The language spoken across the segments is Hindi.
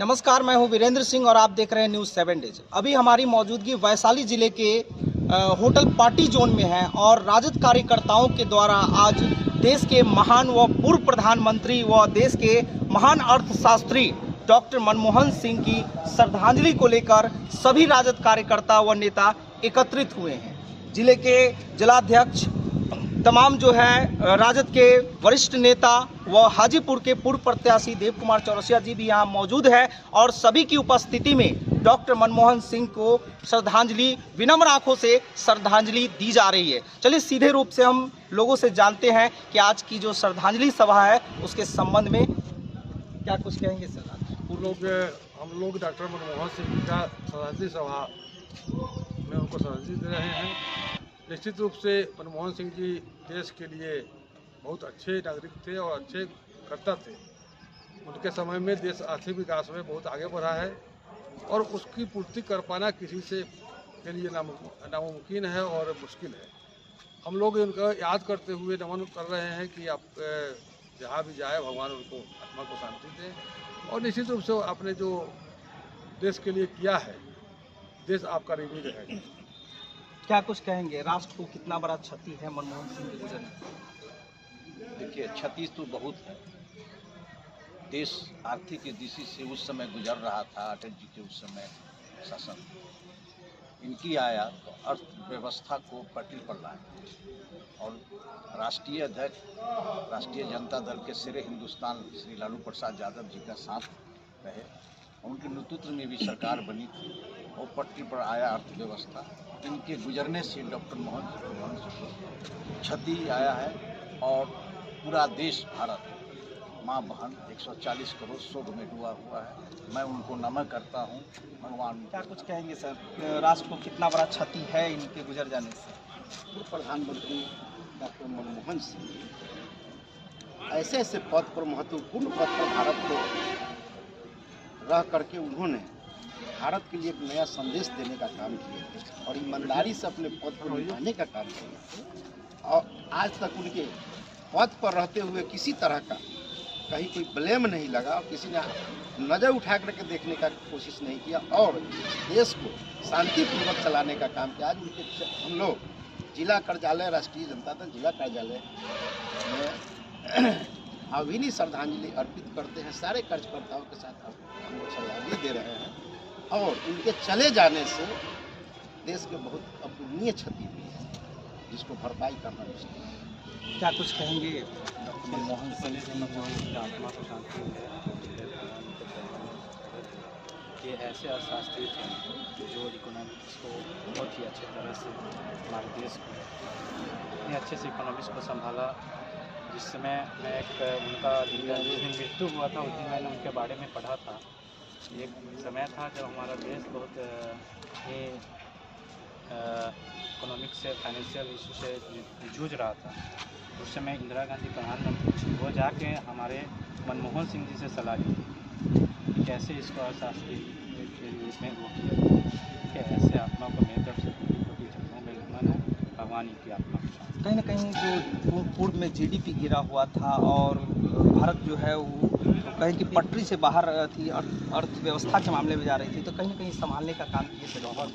नमस्कार, मैं हूं वीरेंद्र सिंह और आप देख रहे हैं न्यूज़ 7 डेज। अभी हमारी मौजूदगी वैशाली जिले के होटल पार्टी जोन में है और राजद कार्यकर्ताओं के द्वारा आज देश के महान व पूर्व प्रधानमंत्री व देश के महान अर्थशास्त्री डॉक्टर मनमोहन सिंह की श्रद्धांजलि को लेकर सभी राजद कार्यकर्ता व नेता एकत्रित हुए हैं। जिले के जिलाध्यक्ष, तमाम जो है राजद के वरिष्ठ नेता व हाजीपुर के पूर्व प्रत्याशी देव कुमार चौरसिया जी भी यहाँ मौजूद है और सभी की उपस्थिति में डॉक्टर मनमोहन सिंह को श्रद्धांजलि, विनम्र आंखों से श्रद्धांजलि दी जा रही है। चलिए सीधे रूप से हम लोगों से जानते हैं कि आज की जो श्रद्धांजलि सभा है उसके संबंध में क्या कुछ कहेंगे सर। हम लोग डॉक्टर मनमोहन सिंह का श्रद्धांजलि सभा में उनको श्रद्धांजलि दे रहे हैं। निश्चित रूप से मनमोहन सिंह जी देश के लिए बहुत अच्छे नागरिक थे और अच्छे कर्ता थे। उनके समय में देश आर्थिक विकास में बहुत आगे बढ़ा है और उसकी पूर्ति कर पाना किसी से के लिए नामुमकिन है और मुश्किल है। हम लोग उनका याद करते हुए नमन कर रहे हैं कि आप जहाँ भी जाए भगवान उनको आत्मा को शांति दें और निश्चित रूप से आपने जो देश के लिए किया है, देश आपका ऋणी रहेगा। क्या कुछ कहेंगे, राष्ट्र को कितना बड़ा क्षति है मनमोहन सिंह के गुजरने? देखिए, क्षति तो बहुत है। देश आर्थिक दृष्टि से उस समय गुजर रहा था, अटल जी के उस समय शासन। इनकी आया तो अर्थव्यवस्था को पटरी पर लाए और राष्ट्रीय अध्यक्ष राष्ट्रीय जनता दल के सिरे हिंदुस्तान श्री लालू प्रसाद यादव जी का साथ रहे। उनके नेतृत्व में भी सरकार बनी थी और पटरी पर आया अर्थव्यवस्था। इनके गुजरने से डॉक्टर मनमोहन सिंह को क्षति आया है और पूरा देश, भारत माँ बहन 140 करोड़ शोक में डूबा हुआ है। मैं उनको नमन करता हूँ। भगवान क्या कुछ कहेंगे सर, राष्ट्र को कितना बड़ा क्षति है इनके गुजर जाने से? पूर्व प्रधानमंत्री डॉक्टर मनमोहन सिंह ऐसे ऐसे पद पर, महत्वपूर्ण पद पर भारत को रह करके उन्होंने भारत के लिए एक नया संदेश देने का काम किए थे और ईमानदारी से अपने पद को निभाने का काम किए थे। और आज तक उनके पद पर रहते हुए किसी तरह का कहीं कोई ब्लेम नहीं लगा और किसी ने नज़र उठा करके देखने का कोशिश नहीं किया और देश को शांतिपूर्वक चलाने का काम किया। आज उनके हम लोग जिला कार्यालय, राष्ट्रीय जनता दल जिला कार्यालय में भावभीनी श्रद्धांजलि अर्पित करते हैं। सारे कार्यकर्ताओं के साथ हम लोग श्रद्धांजलि दे रहे हैं और उनके चले जाने से देश के बहुत अपूरणीय क्षति हुई है, जिसको भरपाई करना मुश्किल है। क्या कुछ कहेंगे डॉक्टर मनमोहन सिंह की आत्मा को शांति मिले। ये ऐसे अर्थशास्त्री थे जो इकोनॉमिक्स को बहुत ही अच्छे तरह से हमारे देश को इतने अच्छे से इकोनॉमिक्स को संभाला। जिस समय मैं उनका जिस दिन मृत्यु हुआ था उस दिन मैंने उनके बारे में पढ़ा था। एक समय था जब हमारा देश बहुत ही इकोनॉमिक्स से, फाइनेंशियल इशू से जूझ रहा था। उस समय इंदिरा गांधी प्रधानमंत्री थी, वो जाके हमारे मनमोहन सिंह जी से सलाह ली कि कैसे इसको अर्थशास्त्री के रूप में वो किया कि ऐसे आत्मा को मेरी तरफ से छोटी चरणों में नमन है। भगवान की आत्मा को शांति। कहीं ना कहीं जो पूर्व में जीडीपी गिरा हुआ था और भारत जो है वो कहीं की पटरी से बाहर थी, अर्थव्यवस्था के मामले में जा रही थी, तो कहीं ना कहीं संभालने का काम किए थे। बहुत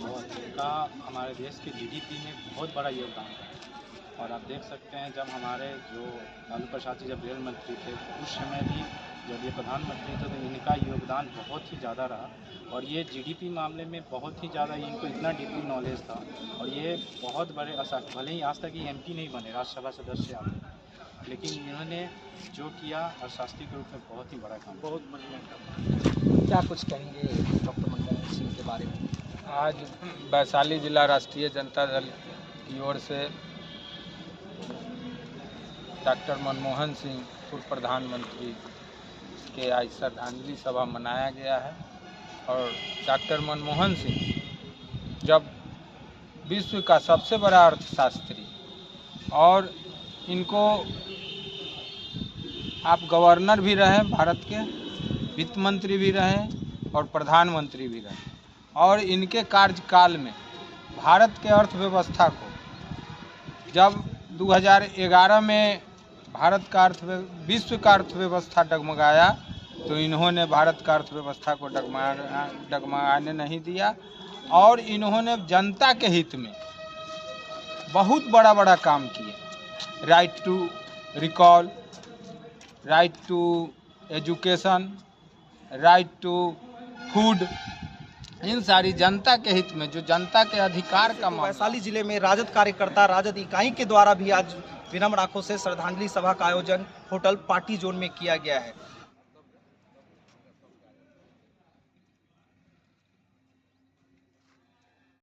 का हमारे देश के जीडीपी में बहुत बड़ा योगदान है। और आप देख सकते हैं जब हमारे जो लालू प्रसाद जी जब रेल मंत्री थे उस समय भी जब ये प्रधानमंत्री थे तो इनका योगदान बहुत ही ज़्यादा रहा और ये जीडीपी मामले में बहुत ही ज़्यादा, इनको इतना डीपली नॉलेज था और ये बहुत बड़े भले ही आज तक ये एमपी नहीं बने, राज्यसभा सदस्य आते, लेकिन इन्होंने जो किया अर्थशास्त्री के रूप में बहुत ही बड़ा काम, बहुत बढ़िया काम। क्या कुछ कहेंगे डॉक्टर मनमोहन सिंह के बारे में? आज वैशाली जिला राष्ट्रीय जनता दल की ओर से डॉक्टर मनमोहन सिंह पूर्व प्रधानमंत्री के आज श्रद्धांजलि सभा मनाया गया है। और डॉक्टर मनमोहन सिंह जब विश्व का सबसे बड़ा अर्थशास्त्री और इनको आप गवर्नर भी रहे भारत के, वित्त मंत्री भी रहे और प्रधानमंत्री भी रहे और इनके कार्यकाल में भारत के अर्थव्यवस्था को जब 2011 में भारत का विश्व का अर्थव्यवस्था डगमगाया तो इन्होंने भारत का अर्थव्यवस्था को डगमगाने नहीं दिया और इन्होंने जनता के हित में बहुत बड़ा बड़ा काम किए। Right to recall, right to education, right to food, इन सारी जनता के हित में जो जनता के अधिकार का मामला। वैशाली जिले में राजद कार्यकर्ता राजद इकाई के द्वारा भी आज विनम्र आंखों से श्रद्धांजलि सभा का आयोजन होटल पार्टी जोन में किया गया है।